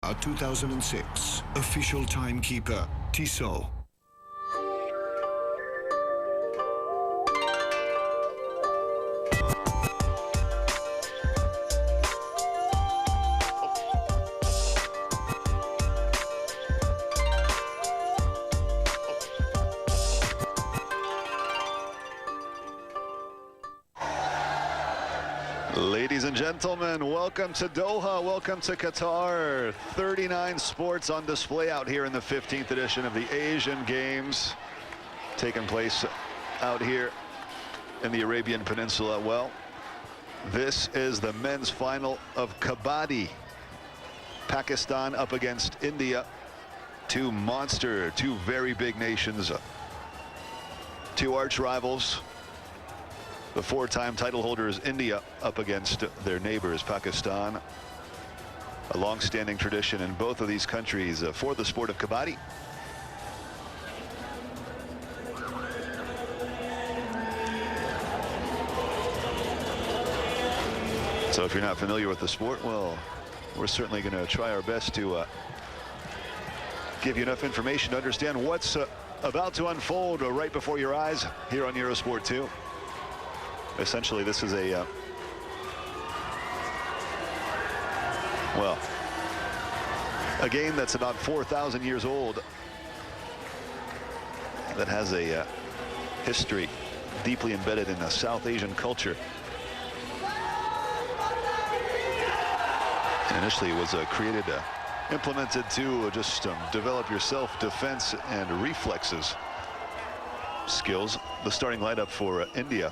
2006. Official timekeeper, Tissot. Ladies and gentlemen, welcome to Doha, welcome to Qatar. 39 sports on display out here in the 15th edition of the Asian Games, taking place out here in the Arabian Peninsula. Well, this is the men's final of Kabaddi. Pakistan up against India. Two very big nations, two arch rivals. The four-time title holders, India, up against their neighbors, Pakistan. A long-standing tradition in both of these countries for the sport of Kabaddi. So if you're not familiar with the sport, well, we're certainly going to try our best to give you enough information to understand what's about to unfold right before your eyes here on Eurosport 2. Essentially, this is a game that's about 4,000 years old, that has a history deeply embedded in a South Asian culture. And initially, it was implemented to just develop your self-defense and reflexes skills. The starting lineup for India.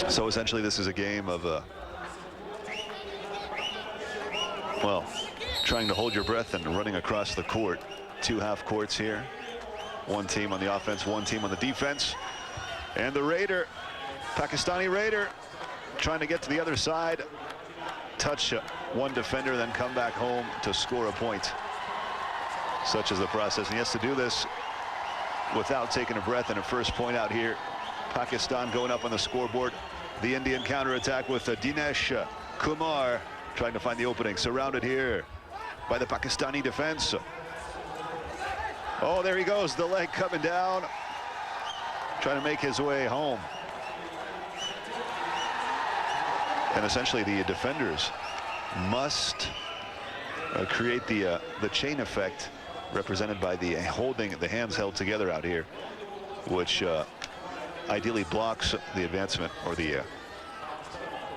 So essentially, this is a game of, trying to hold your breath and running across the court. Two half courts here. One team on the offense, one team on the defense. And the Raider, Pakistani Raider, trying to get to the other side, touch one defender, then come back home to score a point. Such is the process. And he has to do this without taking a breath. And a first point out here. Pakistan going up on the scoreboard. The Indian counterattack with Dinesh Kumar trying to find the opening. Surrounded here by the Pakistani defense. Oh, there he goes, the leg coming down, trying to make his way home. And essentially, the defenders must create the chain effect represented by the holding, the hands held together out here, which ideally blocks the advancement, or the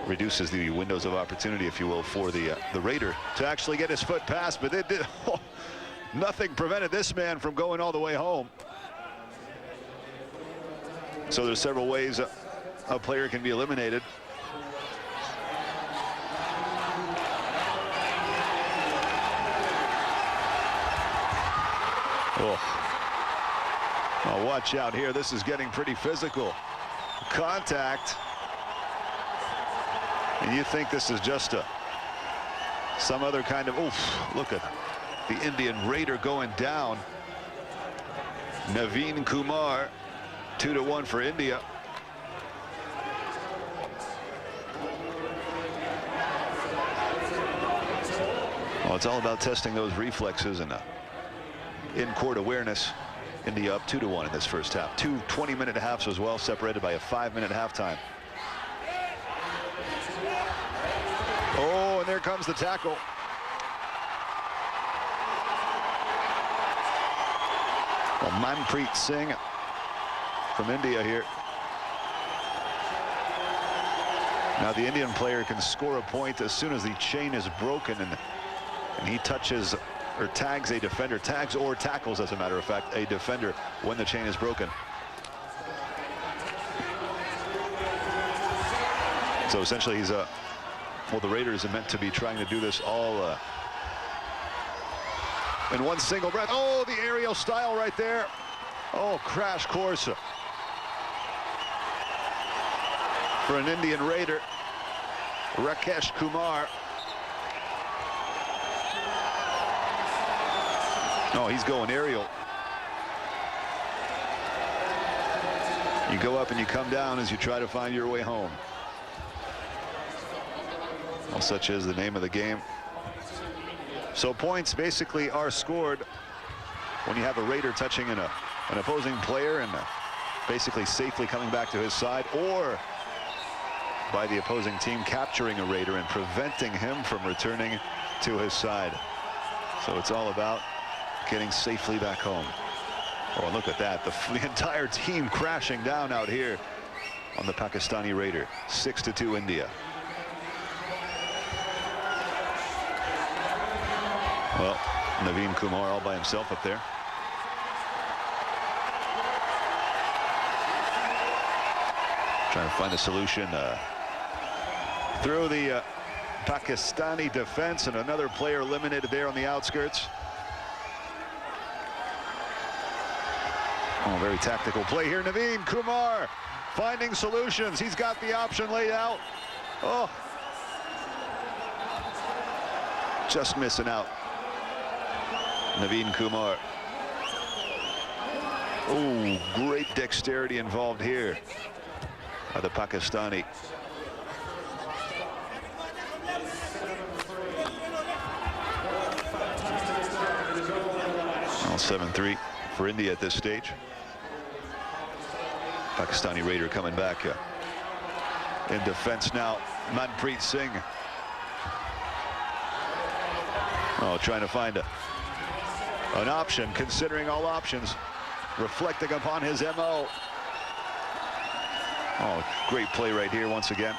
reduces the windows of opportunity, if you will, for the Raider to actually get his foot past. But it did, nothing prevented this man from going all the way home. So there's several ways a player can be eliminated. Oh, watch out here. This is getting pretty physical. Contact. And you think this is just some other kind of, look at the Indian Raider going down. Naveen Kumar, 2-1 for India. Well, it's all about testing those reflexes and in-court awareness. India up 2-1 in this first half. Two 20-minute halves as well, separated by a 5-minute halftime. Oh, and there comes the tackle. Well, Manpreet Singh from India here. Now the Indian player can score a point as soon as the chain is broken, and he touches or tags a defender, tags or tackles, as a matter of fact, a defender when the chain is broken. So essentially, he's the Raiders are meant to be trying to do this all in one single breath. Oh, the aerial style right there. Oh, crash course for an Indian Raider, Rakesh Kumar. Oh, he's going aerial. You go up and you come down as you try to find your way home. Well, such is the name of the game. So points basically are scored when you have a Raider touching an opposing player and basically safely coming back to his side, or by the opposing team capturing a Raider and preventing him from returning to his side. So it's all about getting safely back home. Oh, look at that. The entire team crashing down out here on the Pakistani Raider. 6-2 India. Well, Naveen Kumar all by himself up there. Trying to find a solution through the Pakistani defense, and another player eliminated there on the outskirts. Oh, very tactical play here. Naveen Kumar finding solutions. He's got the option laid out. Oh, just missing out. Naveen Kumar. Oh, great dexterity involved here by the Pakistani. Well, 7-3 for India at this stage. Pakistani Raider coming back in defense now. Manpreet Singh. Oh, trying to find an option, considering all options, reflecting upon his MO. Oh, great play right here once again.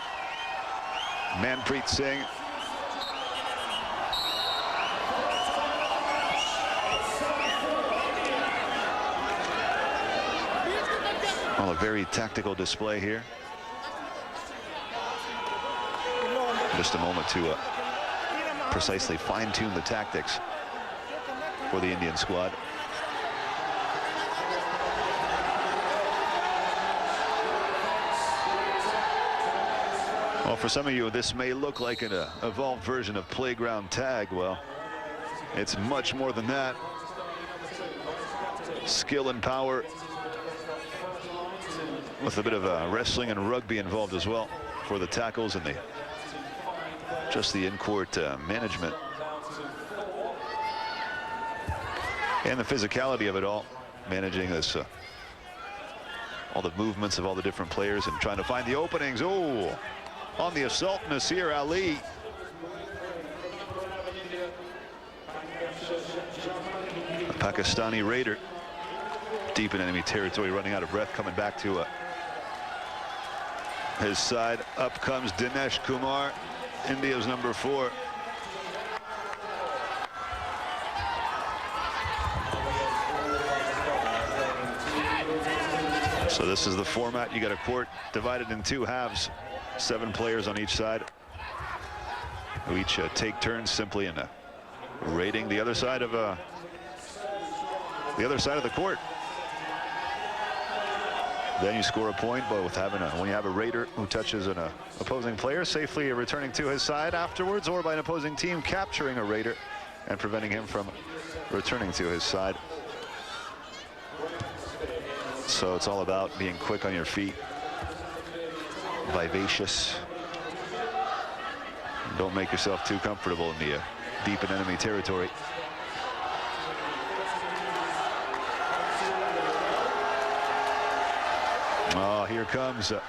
Manpreet Singh. Well, a very tactical display here. Just a moment to precisely fine-tune the tactics for the Indian squad. Well, for some of you, this may look like an evolved version of playground tag. Well, it's much more than that. Skill and power, with a bit of wrestling and rugby involved as well for the tackles and just the in-court management and the physicality of it all, managing this all the movements of all the different players and trying to find the openings. Oh, on the assault, Nasir Ali. A Pakistani Raider deep in enemy territory, running out of breath, coming back to his side. Up comes Dinesh Kumar, India's number 4. So this is the format. You got a court divided in 2 halves, 7 players on each side, who each take turns simply in raiding the other side of the court. Then you score a point, but with having when you have a Raider who touches an opposing player, safely returning to his side afterwards, or by an opposing team capturing a Raider and preventing him from returning to his side. So it's all about being quick on your feet, vivacious. Don't make yourself too comfortable in the deep in enemy territory. Oh, here comes, well,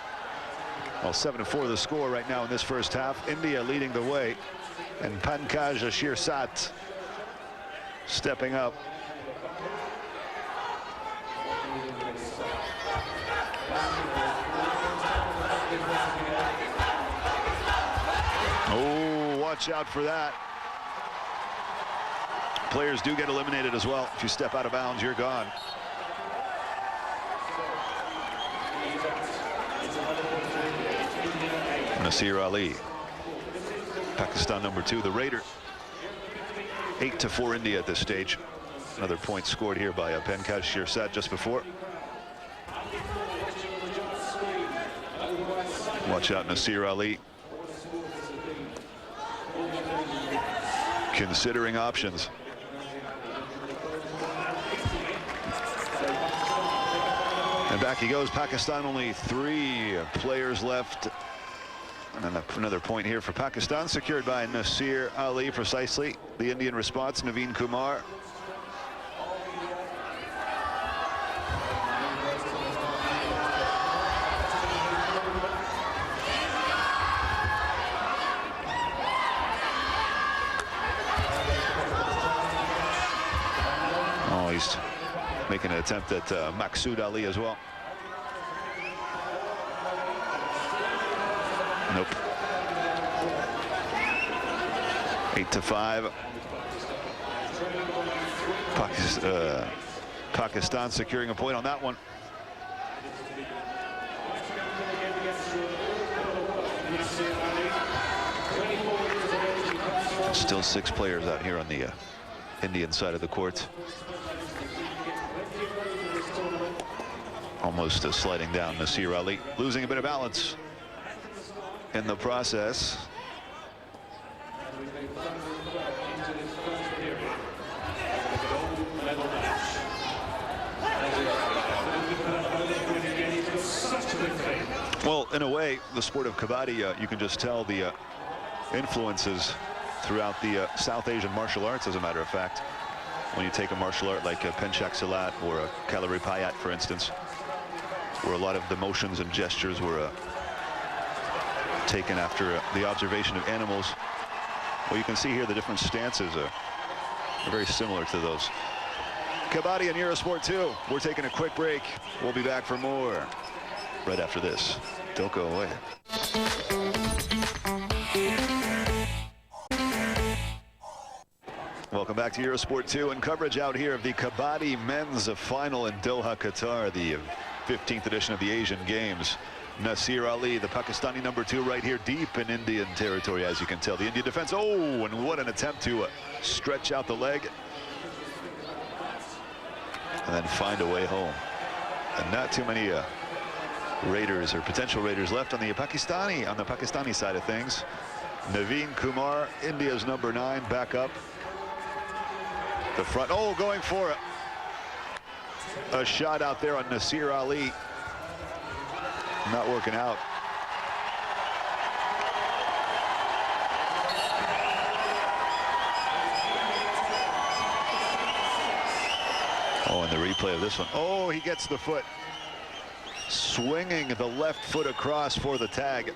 7-4 the score right now in this first half. India leading the way, and Pankaj Shirsat stepping up. Oh, watch out for that. Players do get eliminated as well. If you step out of bounds, you're gone. Nasir Ali, Pakistan number 2, the Raider. 8-4 India at this stage. Another point scored here by Pankaj Shirsat just before. Watch out, Nasir Ali. Considering options. And back he goes. Pakistan, only 3 players left. And another point here for Pakistan, secured by Nasir Ali precisely. The Indian response, Naveen Kumar. Oh, he's making an attempt at Maqsood Ali as well. Nope. 8-5. Pakistan securing a point on that one. Still 6 players out here on the Indian side of the court. Almost sliding down Nasir Ali, losing a bit of balance in the process. Well, in a way, the sport of kabaddi, you can just tell the influences throughout the South Asian martial arts, as a matter of fact. When you take a martial art like Penchak Silat or a Kalari Payat, for instance, where a lot of the motions and gestures were taken after the observation of animals. Well, you can see here the different stances are very similar to those. Kabaddi and Eurosport 2. We're taking a quick break. We'll be back for more right after this. Don't go away. Welcome back to Eurosport 2 and coverage out here of the Kabaddi men's final in Doha, Qatar, the 15th edition of the Asian Games. Nasir Ali, the Pakistani #2, right here deep in Indian territory, as you can tell. The Indian defense, oh, and what an attempt to stretch out the leg and then find a way home. And not too many Raiders or potential Raiders left on the Pakistani side of things. Naveen Kumar, India's #9, back up the front. Oh, going for a shot out there on Nasir Ali. Not working out. Oh, and the replay of this one. Oh, he gets the foot. Swinging the left foot across for the tag.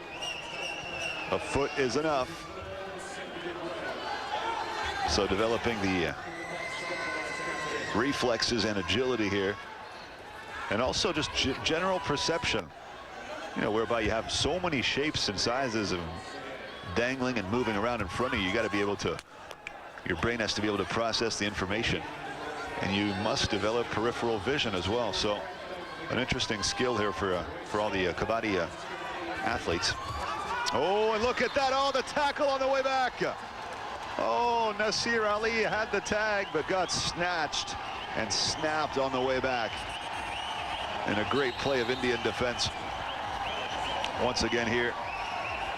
A foot is enough. So developing the reflexes and agility here. And also just general perception. You know, whereby you have so many shapes and sizes of dangling and moving around in front of you. You got to be able to, your brain has to be able to process the information. And you must develop peripheral vision as well. So an interesting skill here for all the Kabaddi athletes. Oh, and look at that. Oh, the tackle on the way back. Oh, Nasir Ali had the tag, but got snatched and snapped on the way back. And a great play of Indian defense. Once again here,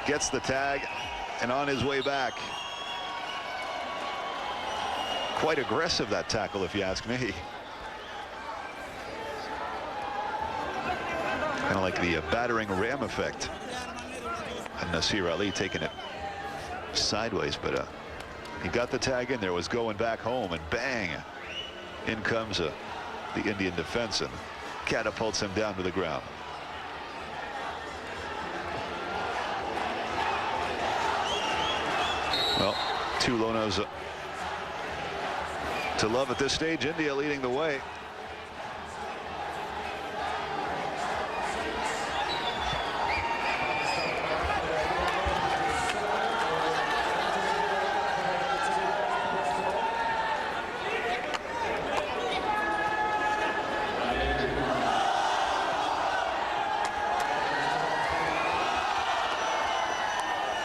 gets the tag and on his way back. Quite aggressive, that tackle, if you ask me. Kind of like the battering ram effect. And Nasir Ali taking it sideways, but he got the tag in there, was going back home, and bang, in comes the Indian defense and catapults him down to the ground. Well, 2 Lonas to love at this stage. India leading the way.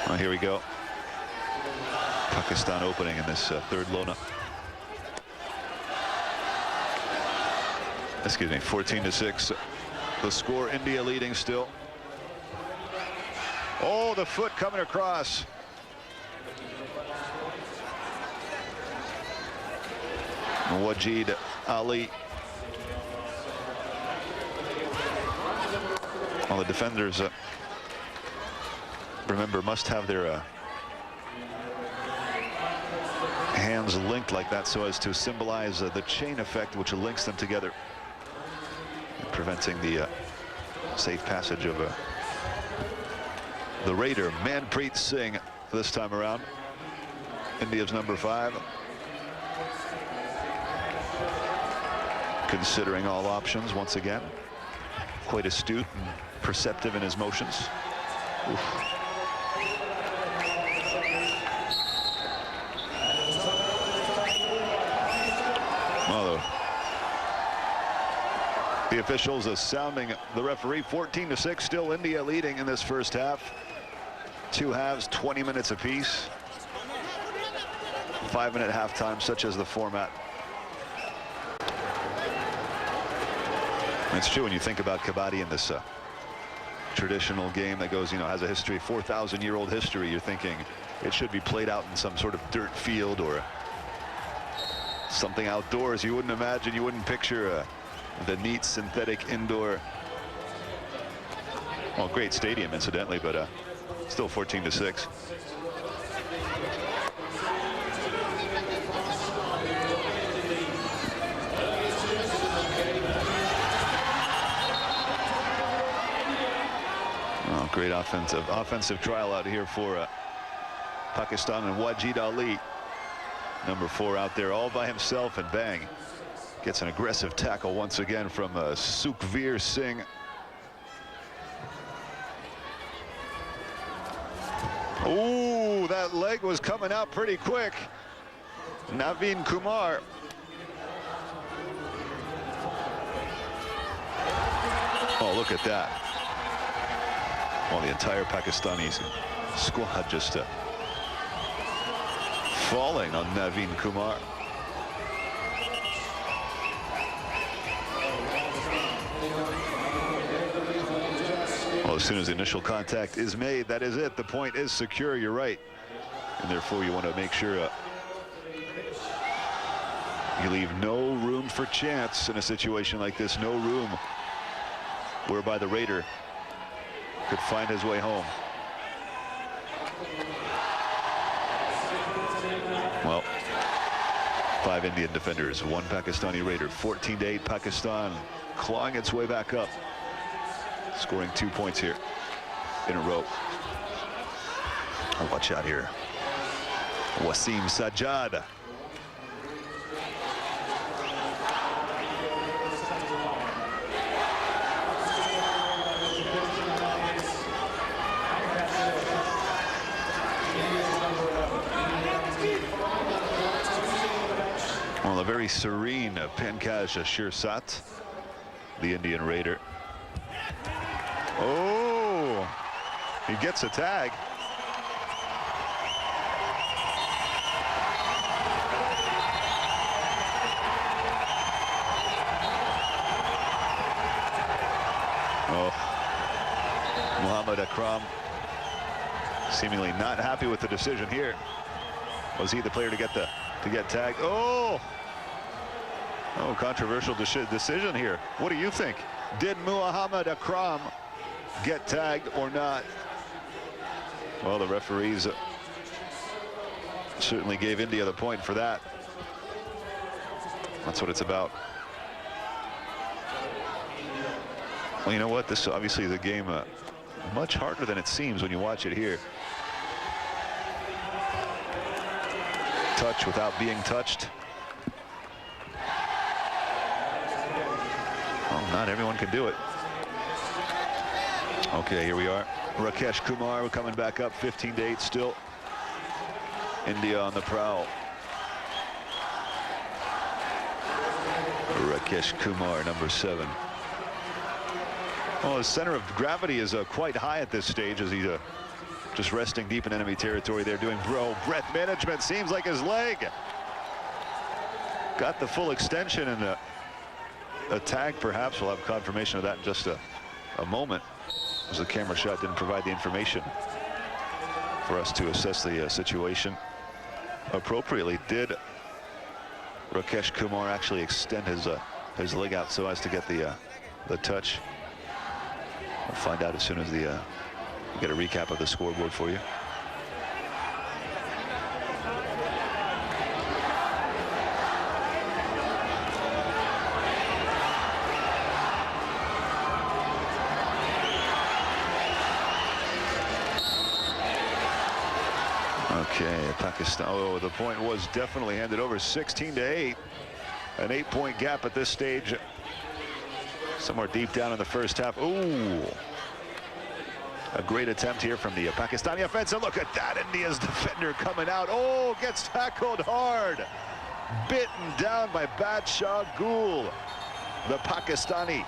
Well, here we go. Pakistan opening in this 3rd Lona. Excuse me, 14-6. The score, India leading still. Oh, the foot coming across. Wajid Ali. Well, the defenders, remember, must have their hands linked like that so as to symbolize the chain effect which links them together, preventing the safe passage of the Raider, Manpreet Singh, this time around. India's number 5. Considering all options once again. Quite astute and perceptive in his motions. Oof. Well, the officials are sounding the referee. 14-6, still India leading in this first half. 2 halves, 20 minutes apiece. 5-minute halftime, such as the format. It's true when you think about Kabaddi in this traditional game that goes, has a history, 4,000-year-old history. You're thinking it should be played out in some sort of dirt field or something outdoors. You wouldn't imagine, you wouldn't picture the neat synthetic indoor, well, great stadium incidentally, but still 14-6. Oh, great offensive trial out here for Pakistan, and Wajid Ali, number 4, out there all by himself, and bang, gets an aggressive tackle once again from Sukhveer Singh. Ooh, that leg was coming out pretty quick. Naveen Kumar. Oh, look at that. Well, the entire Pakistani squad just falling on Naveen Kumar. Well, as soon as the initial contact is made, that is it. The point is secure, you're right. And therefore, you want to make sure you leave no room for chance in a situation like this. No room whereby the Raider could find his way home. Well, 5 Indian defenders, 1 Pakistani Raider. 14-8 Pakistan clawing its way back up, scoring 2 points here in a row. Oh, watch out here. Wasim Sajjad. Well, a very serene Pankaj Shirsat, the Indian Raider. Oh, he gets a tag. Oh, Muhammad Akram seemingly not happy with the decision here. Was he the player to get tagged? Oh, controversial decision here. What do you think? Did Muhammad Akram get tagged or not? Well, the referees certainly gave India the point for that. That's what it's about. Well, you know what? This obviously is a game much harder than it seems when you watch it here. Touch without being touched. Well, not everyone can do it. Okay, here we are. Rakesh Kumar, we're coming back up, 15-8 still. India on the prowl. Rakesh Kumar, number 7. Well, his center of gravity is quite high at this stage as he's just resting deep in enemy territory there, doing breath management. Seems like his leg got the full extension, and a tag perhaps. We'll have confirmation of that in just a moment, as the camera shot didn't provide the information for us to assess the situation appropriately. Did Rakesh Kumar actually extend his leg out so as to get the touch? We'll find out as soon as we get a recap of the scoreboard for you. Okay, Pakistan. Oh, the point was definitely handed over. 16-8. An 8-point gap at this stage. Somewhere deep down in the first half. Ooh. A great attempt here from the Pakistani offense. And look at that. India's defender coming out. Oh, gets tackled hard. Bitten down by Badshah Gul. The Pakistani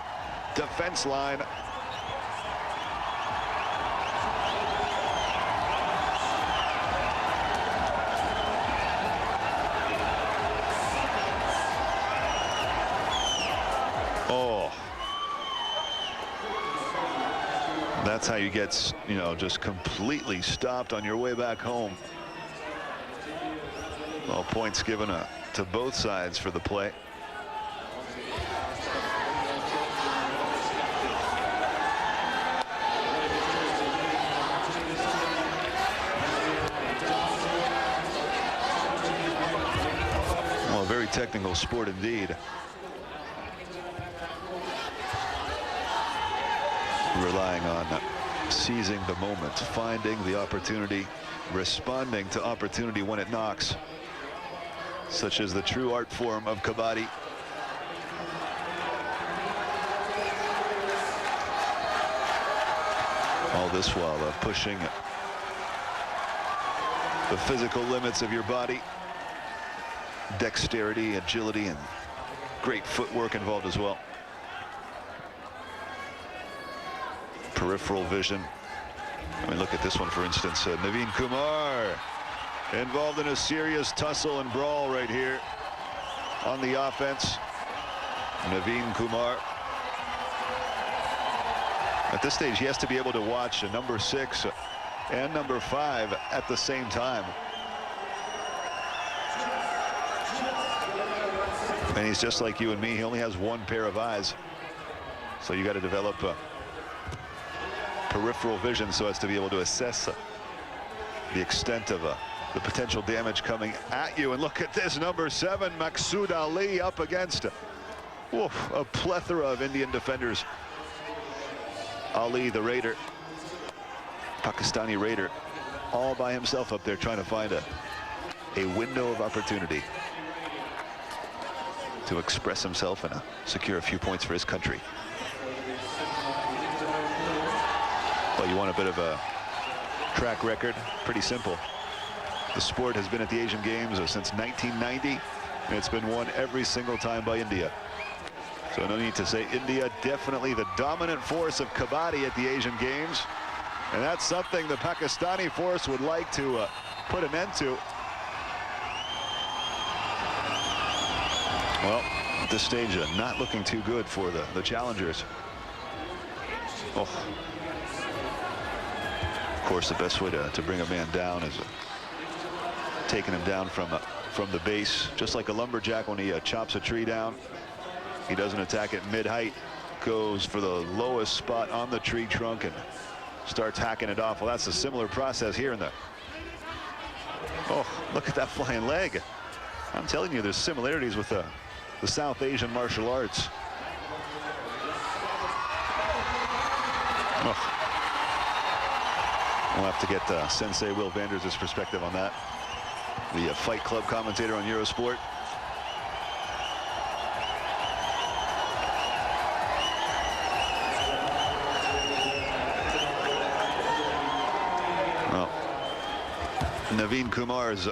defense line. Oh. That's how you get, you know, just completely stopped on your way back home. Well, points given to both sides for the play. Well, a very technical sport indeed. Relying on seizing the moment, finding the opportunity, responding to opportunity when it knocks, such as the true art form of kabaddi. All this while pushing the physical limits of your body, dexterity, agility, and great footwork involved as well. Peripheral vision. I mean, look at this one, for instance. Naveen Kumar involved in a serious tussle and brawl right here on the offense. Naveen Kumar. At this stage, he has to be able to watch number 6 and number 5 at the same time. And he's just like you and me. He only has one pair of eyes. So you got to develop peripheral vision so as to be able to assess the extent of the potential damage coming at you. And look at this, number 7, Maqsood Ali, up against a plethora of Indian defenders. Ali, the Raider, Pakistani Raider, all by himself up there trying to find a window of opportunity to express himself and secure a few points for his country. Well, you want a bit of a track record? Pretty simple. The sport has been at the Asian Games since 1990, and it's been won every single time by India. So no need to say India, definitely the dominant force of kabaddi at the Asian Games. And that's something the Pakistani force would like to put an end to. Well, at this stage, not looking too good for the challengers. Oh. Of course, the best way to bring a man down is taking him down from the base, just like a lumberjack when he chops a tree down. He doesn't attack it mid-height, goes for the lowest spot on the tree trunk and starts hacking it off. Well, that's a similar process here in the... Oh, look at that flying leg. I'm telling you, there's similarities with the South Asian martial arts. Oh. We'll have to get Sensei Will Vanders' perspective on that. The Fight Club commentator on Eurosport. Well, Naveen Kumar's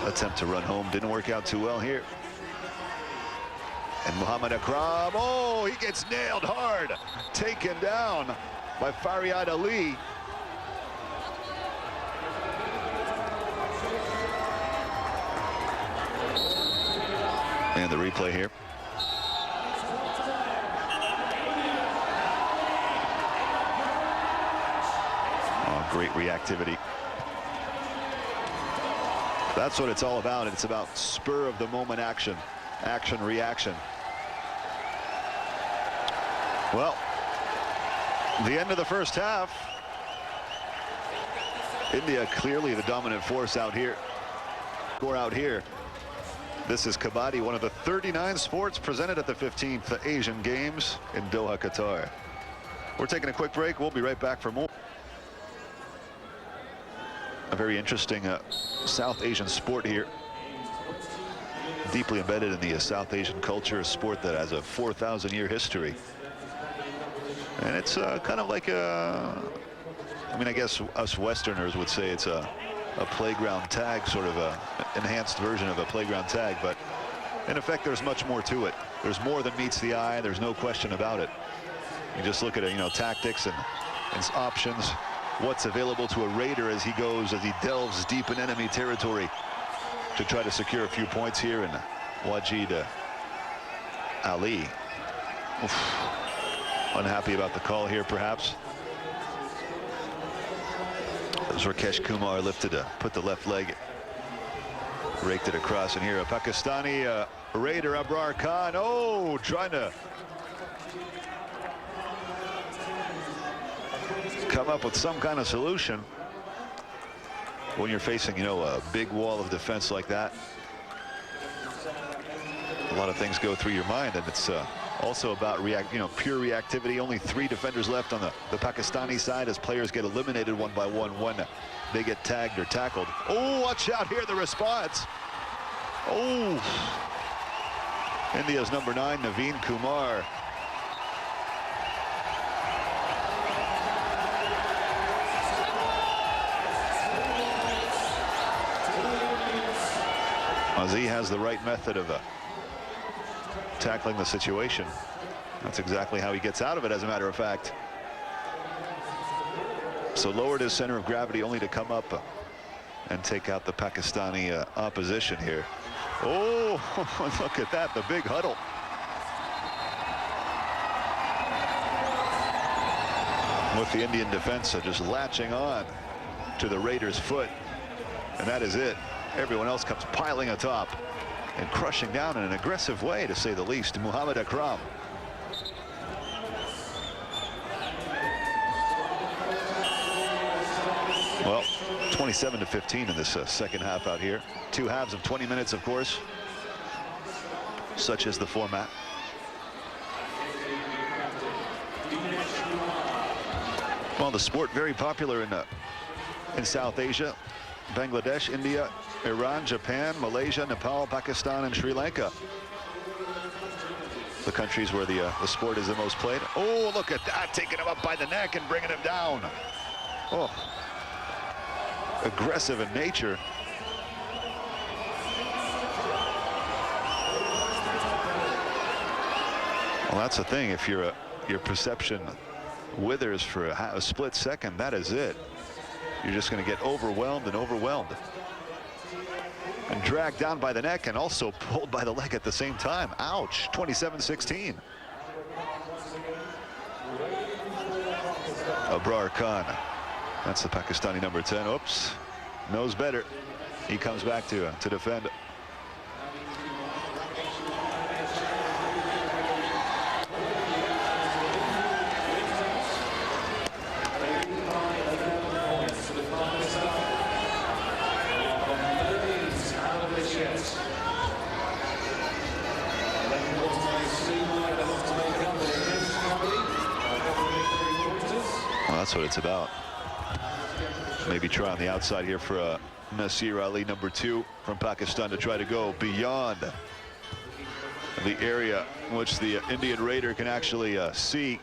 attempt to run home didn't work out too well here. And Muhammad Akram, oh, he gets nailed hard, taken down by Faryad Ali. And the replay here. Oh, great reactivity. That's what it's all about. It's about spur of the moment action. Action, reaction. Well, The end of the first half. India clearly the dominant force out here. Score out here. This is Kabaddi, one of the 39 sports presented at the 15th Asian Games in Doha, Qatar. We're taking a quick break. We'll be right back for more. A very interesting South Asian sport here. Deeply embedded in the South Asian culture, a sport that has a 4,000-year history. And it's kind of like a, I mean, I guess us Westerners would say it's a playground tag, sort of a enhanced version of a playground tag, but in effect there's much more to it. There's more than meets the eye, there's no question about it. You just look at it, you know, tactics and options, what's available to a raider as he delves deep in enemy territory to try to secure a few points here. And Wajid Ali, unhappy about the call here perhaps. As Rakesh Kumar lifted to put the left leg, raked it across, and here a Pakistani raider, Abrar Khan, trying to come up with some kind of solution when you're facing, you know, a big wall of defense like that. A lot of things go through your mind, and it's also about pure reactivity. Only 3 defenders left on the Pakistani side as players get eliminated one by one when they get tagged or tackled. Oh, watch out here, the response. Oh, India's number 9, Naveen Kumar. He has the right method of tackling the situation. That's exactly how he gets out of it, as a matter of fact. So lowered his center of gravity only to come up and take out the Pakistani opposition here. Oh, look at that, the big huddle. With the Indian defense just latching on to the Raiders' foot. And that is it. Everyone else comes piling atop and crushing down in an aggressive way, to say the least. Muhammad Akram. Well, 27-15 in this second half out here. 2 halves of 20 minutes, of course. Such is the format. Well, the sport very popular in South Asia. Bangladesh, India, Iran, Japan, Malaysia, Nepal, Pakistan, and Sri Lanka. The countries where the sport is the most played. Oh, look at that, taking him up by the neck and bringing him down. Oh, aggressive in nature. Well, that's the thing. If your perception withers for a split second, that is it. You're just going to get overwhelmed and overwhelmed. And dragged down by the neck and also pulled by the leg at the same time. Ouch, 27-16. Abrar Khan, that's the Pakistani number 10. Oops, knows better. He comes back to defend. That's what it's about. Maybe try on the outside here for Nasir Ali, number 2 from Pakistan, to try to go beyond the area in which the Indian Raider can actually see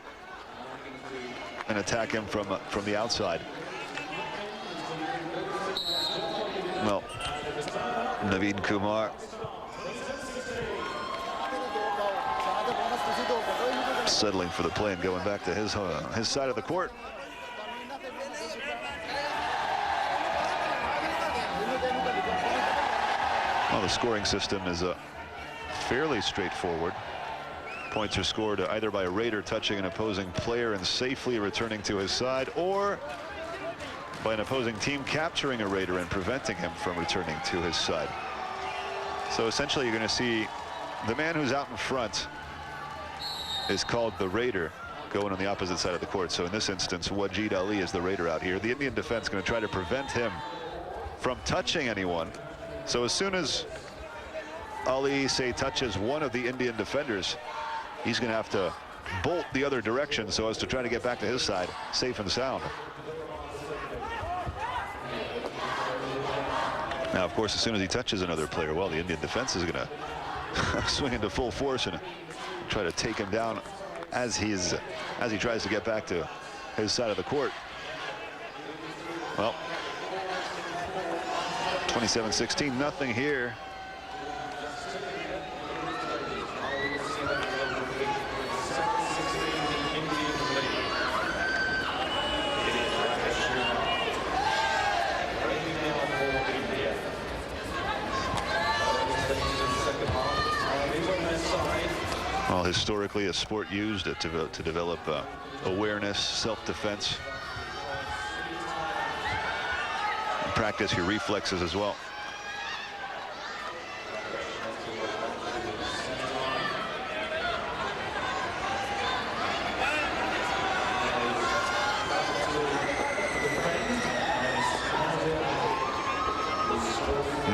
and attack him from the outside. Well, Naveen Kumar settling for the play and going back to his side of the court. Well, the scoring system is fairly straightforward. Points are scored either by a Raider touching an opposing player and safely returning to his side, or by an opposing team capturing a Raider and preventing him from returning to his side. So essentially you're going to see the man who's out in front is called the Raider, going on the opposite side of the court. So in this instance, Wajid Ali is the Raider out here. The Indian defense going to try to prevent him from touching anyone. So as soon as Ali, say, touches one of the Indian defenders, he's going to have to bolt the other direction so as to try to get back to his side safe and sound. Now, of course, as soon as he touches another player, well, the Indian defense is going to swing into full force and try to take him down as he tries to get back to his side of the court. Well, 27-16, nothing here. Well, historically, a sport used to develop awareness, self-defense, practice your reflexes as well.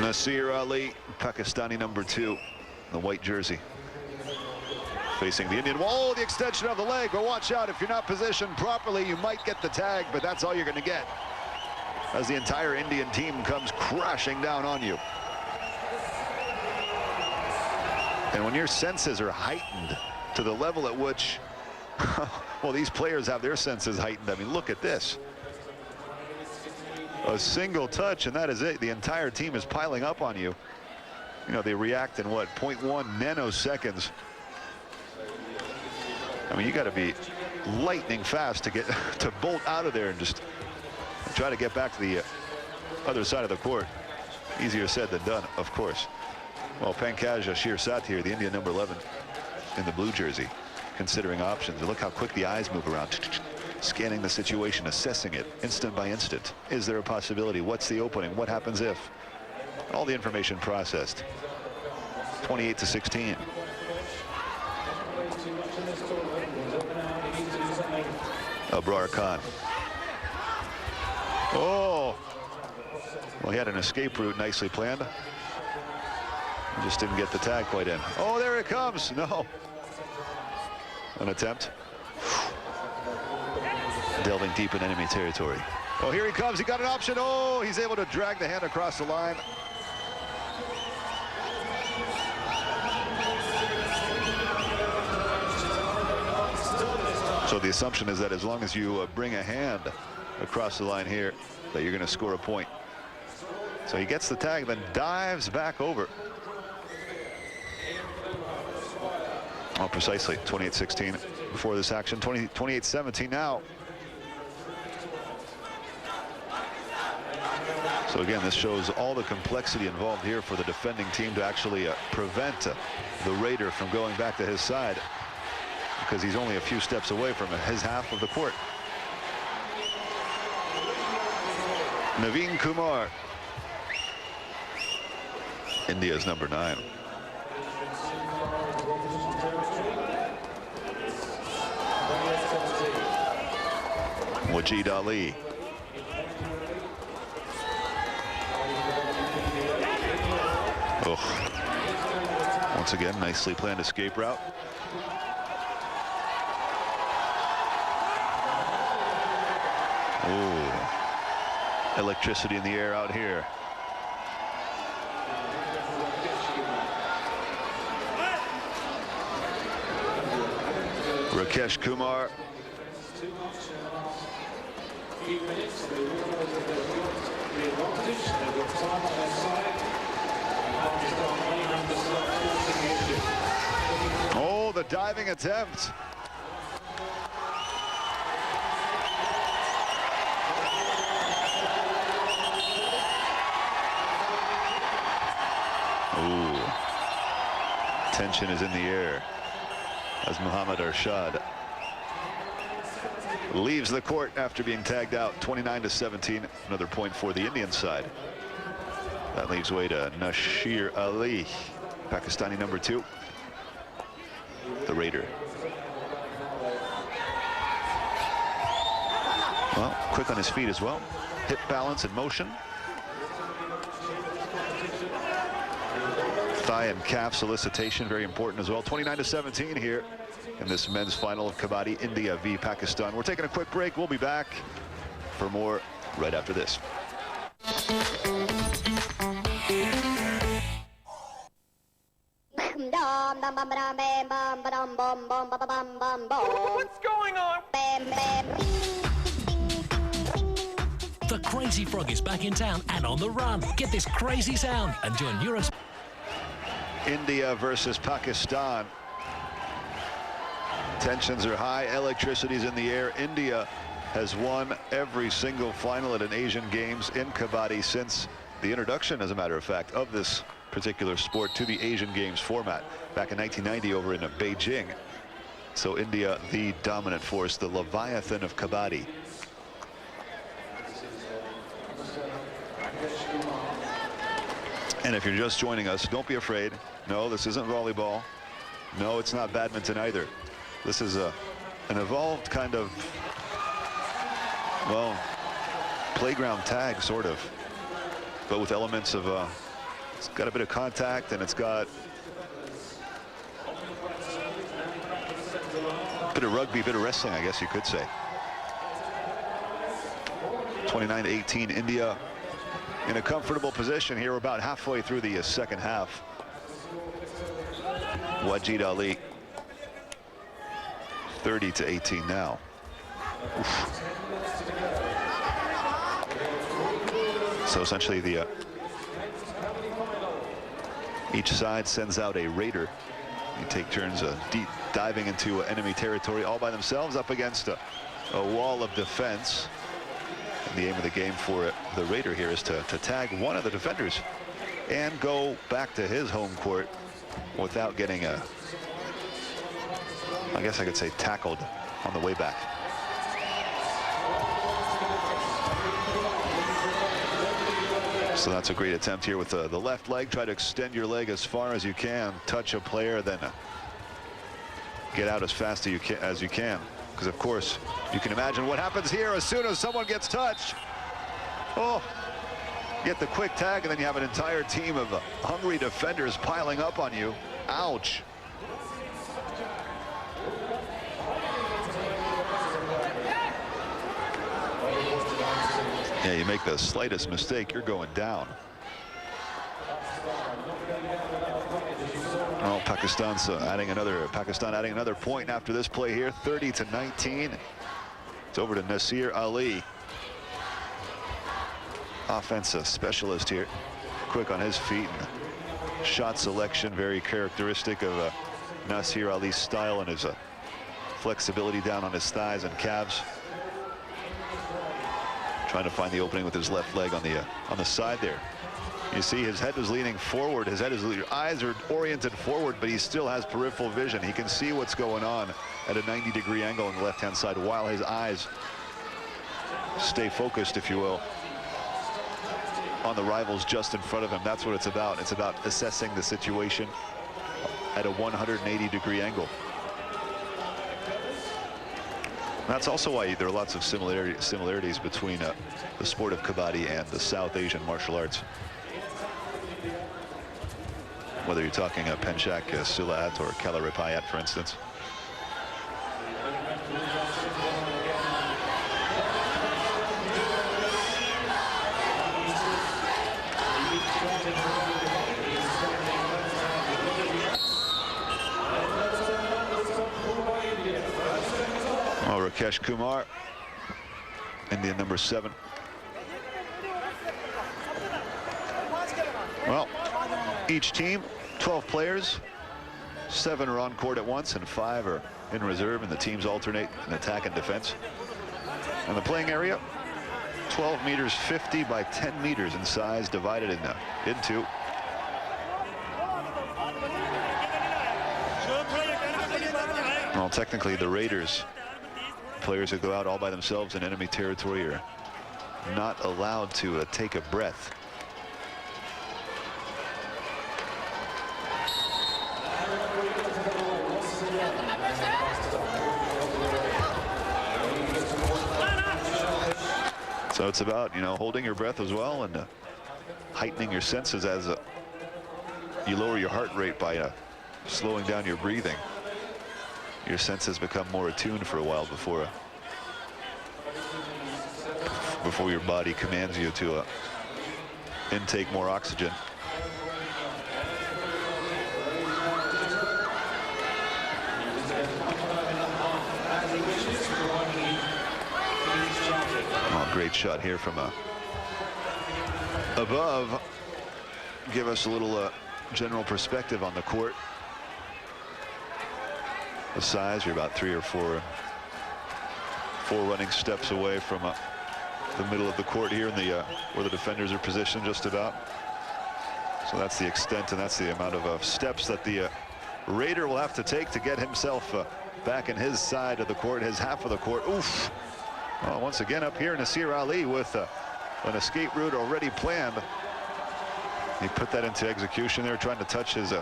Nasir Ali, Pakistani number 2, the white jersey, facing the Indian. Whoa, the extension of the leg, but watch out, if you're not positioned properly, you might get the tag, but that's all you're going to get as the entire Indian team comes crashing down on you. And when your senses are heightened to the level at which, well, these players have their senses heightened. I mean, look at this. A single touch, and that is it. The entire team is piling up on you. You know, they react in, what, 0.1 nanoseconds. I mean, you got to be lightning fast to get to bolt out of there and just try to get back to the other side of the court. Easier said than done, of course. Well, Pankaj Shirsat, the Indian number 11 in the blue jersey, considering options. Look how quick the eyes move around, scanning the situation, assessing it instant by instant. Is there a possibility? What's the opening? What happens if? All the information processed. 28-16. Abrar Khan. Oh, well, he had an escape route nicely planned. He just didn't get the tag quite in. Oh, there it comes. No. An attempt. Delving deep in enemy territory. Oh, here he comes. He got an option. Oh, he's able to drag the hand across the line. So the assumption is that as long as you bring a hand across the line here, that you're going to score a point. So he gets the tag, then dives back over. Oh, precisely, 28-16 before this action, 28-17 now. So again, this shows all the complexity involved here for the defending team to actually prevent the Raider from going back to his side, because he's only a few steps away from his half of the court. Naveen Kumar, India's number 9. Wajid Ali. Oh. Once again, nicely planned escape route. Oh, electricity in the air out here. Rakesh Kumar. Oh, the diving attempt. Ooh. Tension is in the air as Muhammad Arshad leaves the court after being tagged out. 29-17, another point for the Indian side. That leaves way to Nasir Ali, Pakistani number 2, the Raider. Well, quick on his feet as well. Hip balance and motion. Thigh and calf solicitation, very important as well. 29-17 here in this men's final of Kabaddi, India v Pakistan. We're taking a quick break. We'll be back for more right after this. What's going on? The Crazy Frog is back in town and on the run. Get this crazy sound and join Euro's. India versus Pakistan. Tensions are high, electricity's in the air. India has won every single final at an Asian Games in Kabaddi since the introduction, as a matter of fact, of this particular sport to the Asian Games format back in 1990 over in Beijing. So India, the dominant force, the Leviathan of Kabaddi. And if you're just joining us, don't be afraid. No, this isn't volleyball. No, it's not badminton either. This is an evolved kind of, well, playground tag, sort of, but with elements of, it's got a bit of contact, and it's got a bit of rugby, a bit of wrestling, I guess you could say. 29-18, India in a comfortable position here. We're about halfway through the second half. Wajid Ali, 30-18 now. Oof. So essentially the each side sends out a raider. You take turns deep diving into enemy territory all by themselves up against a wall of defense. And the aim of the game for the raider here is to tag one of the defenders and go back to his home court without getting I guess I could say, tackled on the way back. So that's a great attempt here with the left leg. Try to extend your leg as far as you can, touch a player, then get out as fast as you can. Because of course, you can imagine what happens here as soon as someone gets touched. Oh, get the quick tag, and then you have an entire team of hungry defenders piling up on you. Ouch. Yeah, you make the slightest mistake, you're going down. Oh, Pakistan adding another point after this play here, 30-19. It's over to Nasir Ali. Offensive specialist here, quick on his feet. And shot selection, very characteristic of Nasir Ali's style, and his flexibility down on his thighs and calves. Trying to find the opening with his left leg on the side there. You see his head is leaning forward. His eyes are oriented forward, but he still has peripheral vision. He can see what's going on at a 90-degree angle on the left-hand side while his eyes stay focused, if you will, on the rivals just in front of him. That's what it's about. It's about assessing the situation at a 180-degree angle. That's also why there are lots of similarities between the sport of Kabaddi and the South Asian martial arts. Whether you're talking Penchak Silat or Kalaripayat, for instance. Oh, Rakesh Kumar, Indian number 7. Well, each team, 12 players, 7 are on court at once and 5 are in reserve, and the teams alternate in attack and defense. And the playing area, 12 meters 50 by 10 meters in size, divided into. Well, technically the Raiders, players who go out all by themselves in enemy territory, are not allowed to take a breath. So it's about, you know, holding your breath as well and heightening your senses as you lower your heart rate by slowing down your breathing. Your senses become more attuned for a while before your body commands you to intake more oxygen. Oh, great shot here from above. Give us a little general perspective on the court. The size, you're about 3 or 4 running steps away from the middle of the court here in the where the defenders are positioned just about. So that's the extent and that's the amount of steps that the Raider will have to take to get himself back in his side of the court, his half of the court. Oof. Well, once again up here, Nasir Ali with an escape route already planned. He put that into execution there, trying to touch his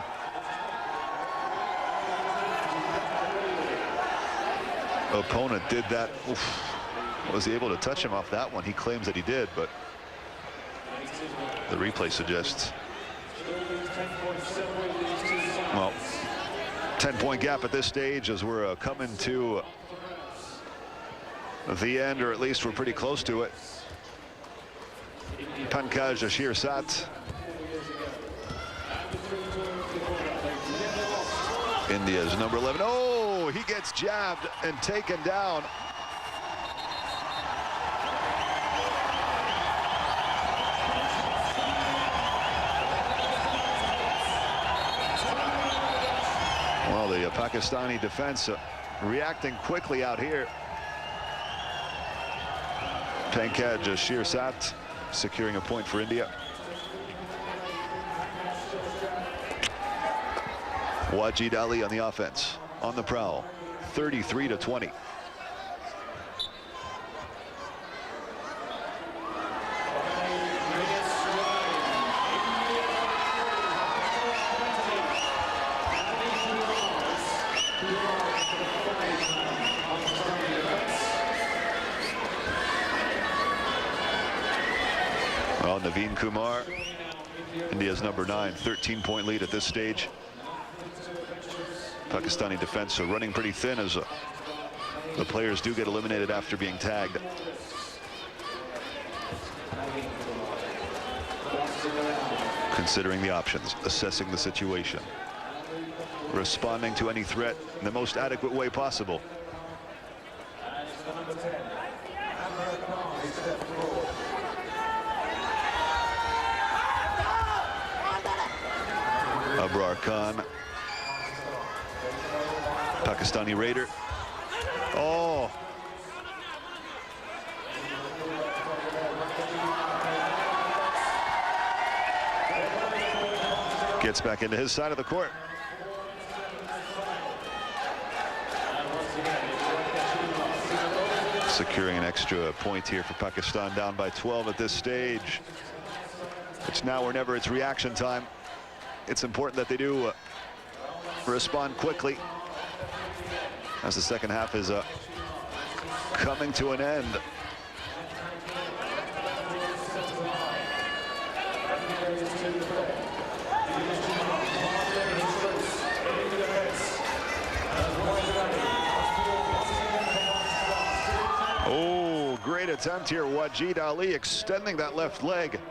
opponent. Did that. Oof. Was he able to touch him off that one? He claims that he did, but the replay suggests, well, 10-point gap at this stage as we're coming to the end, or at least we're pretty close to it. Pankaj Shirsat, India's number 11. Oh, he gets jabbed and taken down. Well, the Pakistani defense reacting quickly out here. Pankaj Shirsat securing a point for India. Wajid Ali on the offense, on the prowl, 33-20. Well, Naveen Kumar, India's number 9, 13-point lead at this stage. Pakistani defense running pretty thin as the players do get eliminated after being tagged. Considering the options, assessing the situation, responding to any threat in the most adequate way possible. Abrar Khan, Pakistani Raider. Oh. Gets back into his side of the court. Securing an extra point here for Pakistan, down by 12 at this stage. It's now or never. It's reaction time. It's important that they do respond quickly as the second half is coming to an end. Oh, great attempt here. Wajid Ali extending that left leg.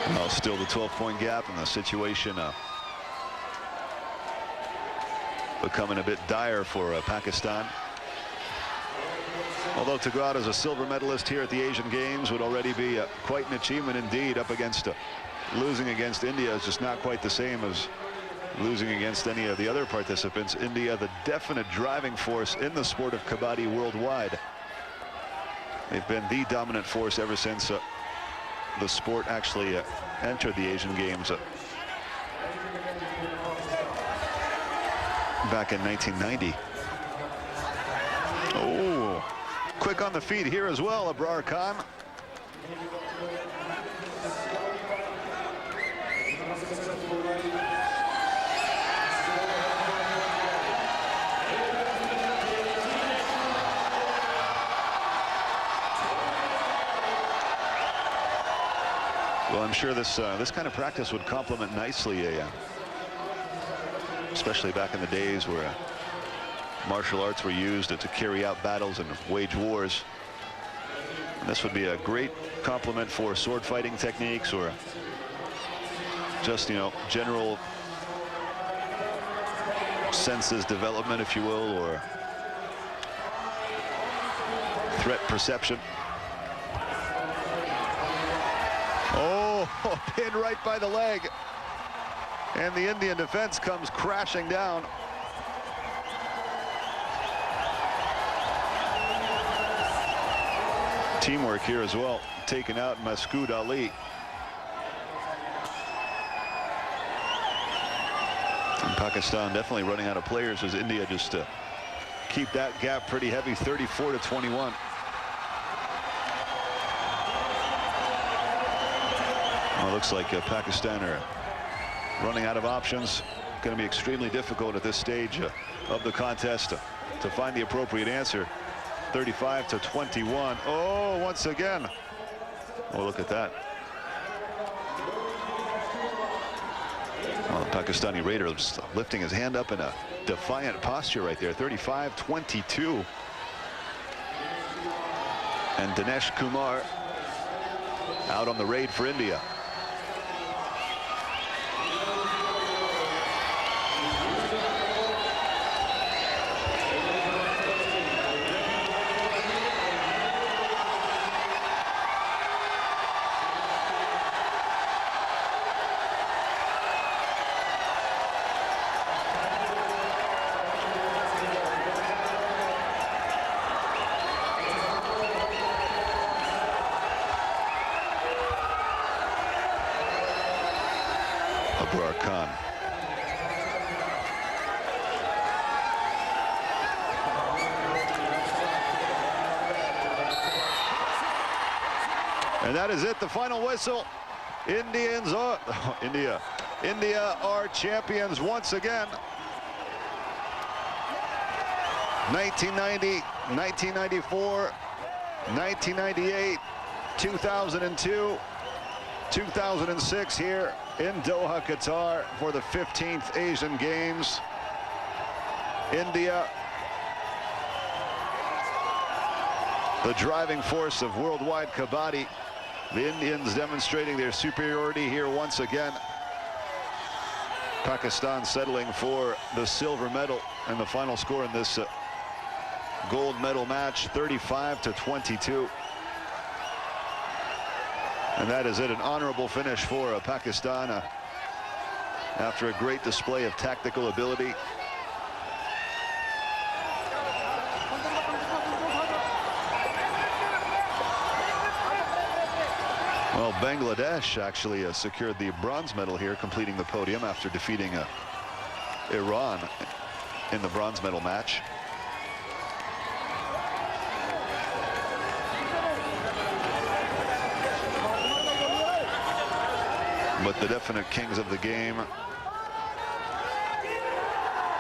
Well, still the 12-point gap, and the situation becoming a bit dire for Pakistan. Although Tagore is a silver medalist here at the Asian Games, would already be quite an achievement indeed. Up against losing against India is just not quite the same as losing against any of the other participants. India, the definite driving force in the sport of kabaddi worldwide. They've been the dominant force ever since the sport actually entered the Asian Games back in 1990. Oh, quick on the feet here as well, Abrar Khan. Well, I'm sure this kind of practice would complement nicely especially back in the days where martial arts were used to carry out battles and wage wars. And this would be a great complement for sword fighting techniques, or just, you know, general senses development, if you will, or threat perception. Oh, pin right by the leg. And the Indian defense comes crashing down. Teamwork here as well, taking out Masood Ali. And Pakistan definitely running out of players as India just keep that gap pretty heavy, 34-21. Well, it looks like Pakistan are running out of options. Going to be extremely difficult at this stage of the contest to find the appropriate answer. 35-21. Oh, once again. Oh, look at that. Well, the Pakistani Raider just lifting his hand up in a defiant posture right there. 35-22. And Dinesh Kumar out on the raid for India. Abrar Khan. And that is it, the final whistle. India are champions once again. 1990, 1994, 1998, 2002, 2006 here in Doha, Qatar for the 15th Asian Games. India, the driving force of worldwide kabaddi. The Indians demonstrating their superiority here once again. Pakistan settling for the silver medal, and the final score in this gold medal match, 35-22. And that is it, an honorable finish for Pakistan after a great display of tactical ability. Well, Bangladesh actually secured the bronze medal here, completing the podium after defeating Iran in the bronze medal match. But the definite kings of the game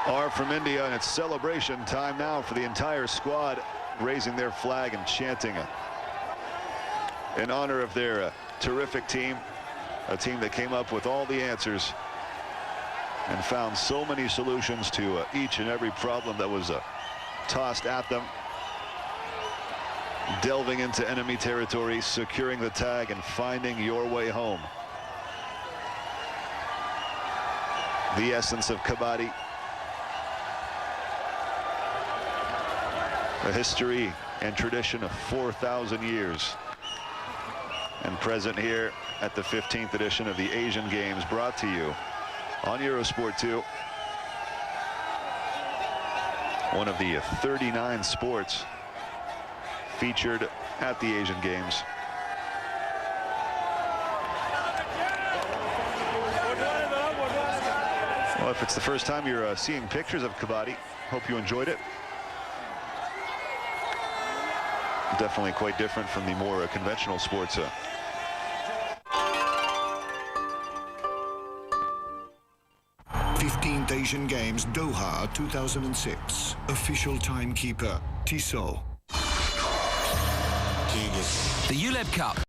are from India, and it's celebration time now for the entire squad, raising their flag and chanting in honor of their terrific team, a team that came up with all the answers and found so many solutions to each and every problem that was tossed at them. Delving into enemy territory, securing the tag, and finding your way home. The essence of kabaddi. A history and tradition of 4,000 years. And present here at the 15th edition of the Asian Games, brought to you on Eurosport 2. One of the 39 sports featured at the Asian Games. Well, if it's the first time you're seeing pictures of kabaddi, hope you enjoyed it. definitely quite different from the more conventional sports. 15th Asian Games, Doha 2006. Official timekeeper, Tissot. The ULEB Cup.